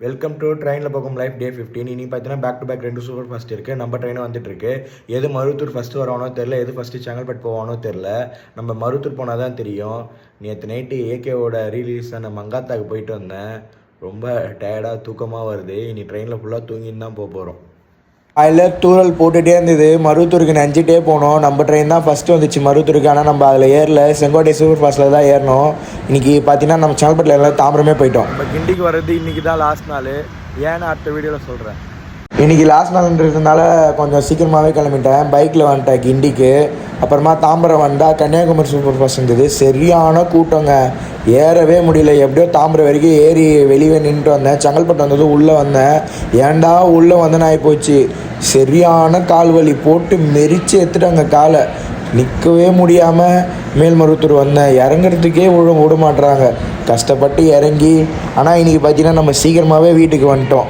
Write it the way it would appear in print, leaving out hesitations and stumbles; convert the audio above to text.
Welcome to ட்ரெயினில் போகும் life day 15. இனி பார்த்தீங்கன்னா back to back 2 super fast இருக்குது. நம்ம ட்ரெயினும் வந்துட்டு இருக்கு. எது மருத்தூர் ஃபஸ்ட்டு வரவானோ தெரில, எது ஃபஸ்ட்டு செங்கல்பட்டு போவானோ தெரில. நம்ம மருத்தூர் போனால் தான் தெரியும். நேற்று நைட்டு ஏகேவோட ரிலீஸ் அந்த மங்காத்தாக்கு போயிட்டு வந்தேன். ரொம்ப டயர்டாக தூக்கமாக வருது. இனி ட்ரெயினில் ஃபுல்லாக தூங்கின்னு தான் போக போகிறோம். அதில் தூரல் போட்டுகிட்டே இருந்தது. மருத்தூருக்கு நஞ்சிட்டே போனோம். நம்ம ட்ரெயின் தான் ஃபஸ்ட்டு வந்துச்சு மருத்தூருக்கு. ஆனால் நம்ம அதில் ஏறல, செங்கோட்டை சூப்பர் ஃபாஸ்ட்டில் தான் ஏறணும். இன்றைக்கி பார்த்தீங்கன்னா நம்ம செங்கல்பட்டில் எல்லாம் தாம்பரமே போயிட்டோம். நம்ம கிண்டிக்கு வர்றது இன்றைக்கி தான் லாஸ்ட் நாள். ஏன்னு அடுத்த வீடியோவில் சொல்கிறேன். இன்றைக்கி லாஸ்ட் நாள்ன்றதுனால கொஞ்சம் சீக்கிரமாகவே கிளம்பிட்டேன். பைக்கில் வந்துட்டேன் கிண்டிக்கு. அப்புறமா தாம்பரம் வந்தால் கன்னியாகுமரி சூப்பர் ஃபாஸ்ட் இருந்தது. சரியான கூட்டங்க, ஏறவே முடியல. எப்படியோ தாம்பரம் வரைக்கும் ஏறி வெளியே நின்றுட்டு வந்தேன். செங்கல்பட்டு வந்தது உள்ளே வந்தேன். ஏன்டா உள்ளே வந்தேன்னு ஆகி போச்சு. சரியான கால் வலி போட்டு மெரிச்சு எடுத்துட்டாங்க காலை. நிற்கவே முடியாமல் மேல்மருவத்தூர் வந்தேன். இறங்குறதுக்கே விட மாட்டுறாங்க. கஷ்டப்பட்டு இறங்கி. ஆனால் இன்றைக்கி பார்த்தீங்கன்னா நம்ம சீக்கிரமாகவே வீட்டுக்கு வந்துட்டோம்.